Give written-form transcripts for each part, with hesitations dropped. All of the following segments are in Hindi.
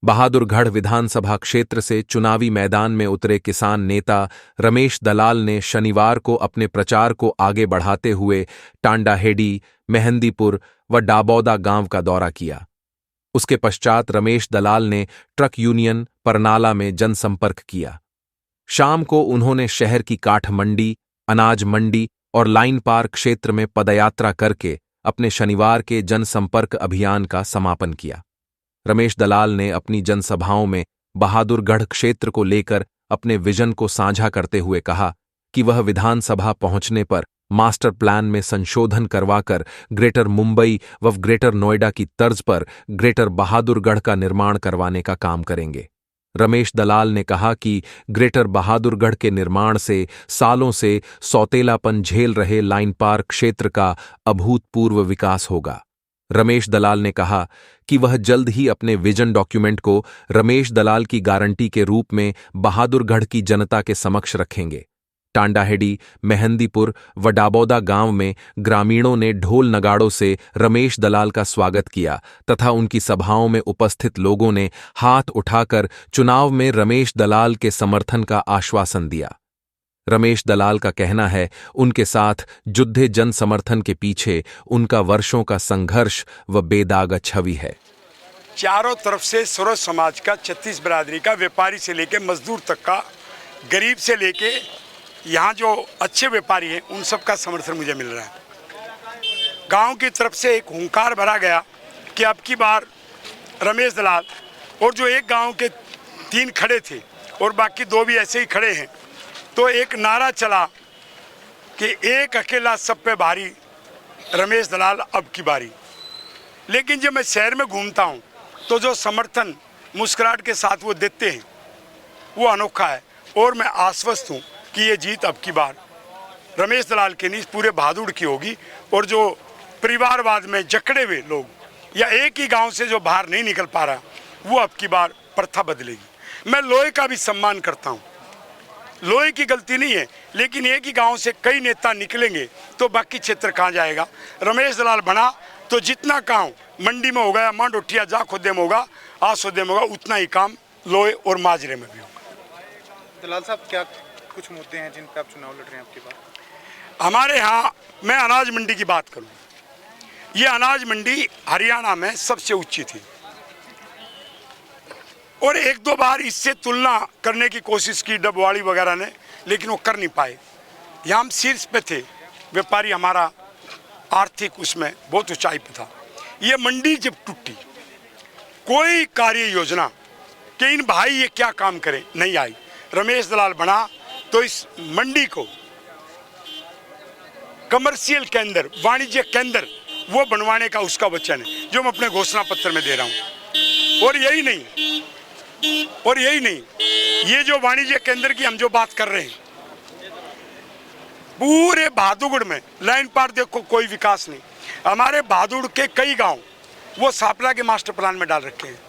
बहादुरगढ़ विधानसभा क्षेत्र से चुनावी मैदान में उतरे किसान नेता रमेश दलाल ने शनिवार को अपने प्रचार को आगे बढ़ाते हुए टांडाहेड़ी, मेहंदीपुर व डाबौदा गांव का दौरा किया। उसके पश्चात रमेश दलाल ने ट्रक यूनियन परनाला में जनसंपर्क किया। शाम को उन्होंने शहर की काठ मंडी, अनाज मंडी और लाइन पार क्षेत्र में पदयात्रा करके अपने शनिवार के जनसंपर्क अभियान का समापन किया। रमेश दलाल ने अपनी जनसभाओं में बहादुरगढ़ क्षेत्र को लेकर अपने विजन को साझा करते हुए कहा कि वह विधानसभा पहुंचने पर मास्टर प्लान में संशोधन करवाकर ग्रेटर मुंबई व ग्रेटर नोएडा की तर्ज पर ग्रेटर बहादुरगढ़ का निर्माण करवाने का काम करेंगे। रमेश दलाल ने कहा कि ग्रेटर बहादुरगढ़ के निर्माण से सालों से सौतेलापन झेल रहे लाइन पार क्षेत्र का अभूतपूर्व विकास होगा। रमेश दलाल ने कहा कि वह जल्द ही अपने विजन डॉक्यूमेंट को रमेश दलाल की गारंटी के रूप में बहादुरगढ़ की जनता के समक्ष रखेंगे। टांडाहेड़ी, मेहंदीपुर व डाबौदा गांव में ग्रामीणों ने ढोल नगाड़ों से रमेश दलाल का स्वागत किया तथा उनकी सभाओं में उपस्थित लोगों ने हाथ उठाकर चुनाव में रमेश दलाल के समर्थन का आश्वासन दिया। रमेश दलाल का कहना है उनके साथ जुद्धे जन समर्थन के पीछे उनका वर्षों का संघर्ष व बेदाग छवि है। चारों तरफ से सर्व समाज का, 36 बिरादरी का, व्यापारी से लेके मजदूर तक का, गरीब से लेके यहाँ जो अच्छे व्यापारी हैं उन सब का समर्थन मुझे मिल रहा है। गांव की तरफ से एक हुंकार भरा गया कि अब की बार रमेश दलाल, और जो एक गांव के 3 खड़े थे और बाकी 2 भी ऐसे ही खड़े हैं, तो एक नारा चला कि एक अकेला सब पे भारी, रमेश दलाल अब की बारी। लेकिन जब मैं शहर में घूमता हूँ तो जो समर्थन मुस्कुराहट के साथ वो देते हैं वो अनोखा है, और मैं आश्वस्त हूँ कि ये जीत अब की बार रमेश दलाल की नहीं, पूरे बहादुर की होगी। और जो परिवारवाद में जकड़े हुए लोग या एक ही गांव से जो बाहर नहीं निकल पा रहा, वो अब की बार प्रथा बदलेगी। मैं लोहे का भी सम्मान करता हूँ, लोहे की गलती नहीं है, लेकिन एक ही गांव से कई नेता निकलेंगे तो बाकी क्षेत्र कहाँ जाएगा। रमेश दलाल बना तो जितना काम मंडी में होगा या मांड उठिया जा खुदे में होगा, आज खुदे में होगा, उतना ही काम लोहे और माजरे में भी होगा। दलाल साहब, क्या कुछ मुद्दे हैं जिन पर आप चुनाव लड़ रहे हैं आपकी बात? हमारे यहाँ, मैं अनाज मंडी की बात करूँ, ये अनाज मंडी हरियाणा में सबसे ऊंची थी और 1-2 बार इससे तुलना करने की कोशिश की डबवाड़ी वगैरह ने, लेकिन वो कर नहीं पाए। यहाँ हम शीर्ष पे थे, व्यापारी हमारा आर्थिक उसमें बहुत ऊंचाई पे था। ये मंडी जब टूटी, कोई कार्य योजना कि इन भाई ये क्या काम करें नहीं आई। रमेश दलाल बना तो इस मंडी को कमर्शियल केंद्र, वाणिज्य केंद्र वो बनवाने का उसका वचन है, जो मैं अपने घोषणा पत्र में दे रहा हूँ। और यही नहीं, ये जो वाणिज्य केंद्र की हम जो बात कर रहे हैं, पूरे बहादुरगढ़ में लाइन पार देखो कोई विकास नहीं। हमारे बहादुर के कई गांव वो सापला के मास्टर प्लान में डाल रखे हैं।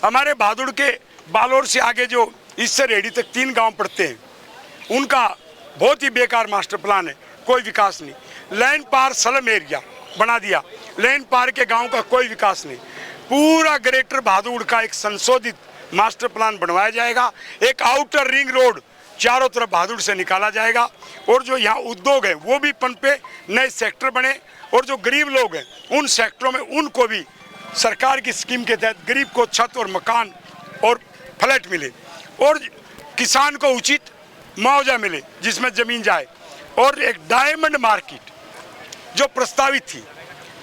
हमारे बहादुर के बालोर से आगे जो इससे रेडी तक 3 गांव पड़ते हैं, उनका बहुत ही बेकार मास्टर प्लान है, कोई विकास नहीं। लाइन पार स्लम एरिया बना दिया, लाइन पार के गांव का कोई विकास नहीं। पूरा ग्रेटर बहादुरगढ़ का एक संशोधित मास्टर प्लान बनवाया जाएगा। एक आउटर रिंग रोड चारों तरफ बहादुर से निकाला जाएगा, और जो यहाँ उद्योग है वो भी पनपे, नए सेक्टर बने, और जो गरीब लोग हैं उन सेक्टरों में उनको भी सरकार की स्कीम के तहत गरीब को छत और मकान और फ्लैट मिले, और किसान को उचित मुआवजा मिले जिसमें ज़मीन जाए। और एक डायमंड मार्केट जो प्रस्तावित थी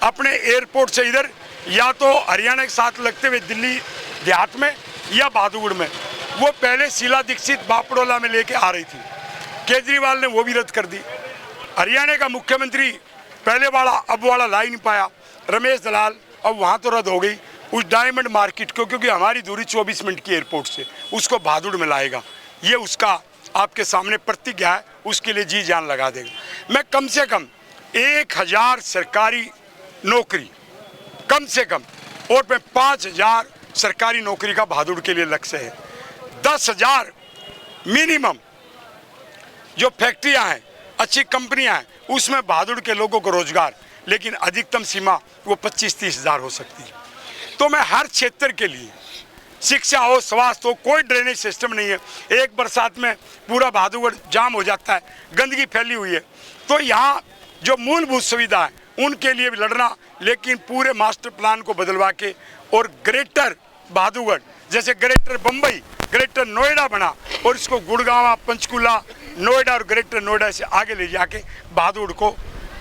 अपने एयरपोर्ट से इधर, या तो हरियाणा के साथ लगते हुए दिल्ली देहात में या बहादुरगढ़ में, वो पहले शीला दीक्षित बापड़ोला में लेके आ रही थी, केजरीवाल ने वो भी रद्द कर दी। हरियाणा का मुख्यमंत्री पहले वाला अब वाला ला ही नहीं पाया, रमेश दलाल अब वहाँ तो रद्द हो गई उस डायमंड मार्केट को, क्योंकि हमारी दूरी 24 मिनट की एयरपोर्ट से, उसको बहादुर में लाएगा। ये उसका आपके सामने प्रतिज्ञा है, उसके लिए जी जान लगा देगा। मैं कम से कम 1000 सरकारी नौकरी कम से कम, और मैं 5000 सरकारी नौकरी का बहादुर के लिए लक्ष्य है। 10,000 मिनिमम जो फैक्ट्रियां हैं, अच्छी कंपनियां हैं, उसमें बहादुर के लोगों को रोजगार, लेकिन अधिकतम सीमा वो 25-30 हज़ार हो सकती है। तो मैं हर क्षेत्र के लिए शिक्षा हो, स्वास्थ्य हो, कोई ड्रेनेज सिस्टम नहीं है। एक बरसात में पूरा बहादुरगढ़ जाम हो जाता है, गंदगी फैली हुई है। तो यहाँ जो मूलभूत सुविधा है उनके लिए भी लड़ना, लेकिन पूरे मास्टर प्लान को बदलवा के और ग्रेटर बहादुरगढ़ जैसे ग्रेटर बम्बई, ग्रेटर नोएडा बना और इसको गुड़गांव, पंचकुला, नोएडा और ग्रेटर नोएडा से आगे ले जाके बहादुरगढ़ को,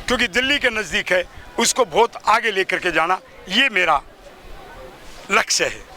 क्योंकि दिल्ली के नज़दीक है, उसको बहुत आगे लेकर के जाना, ये मेरा लक्ष्य है।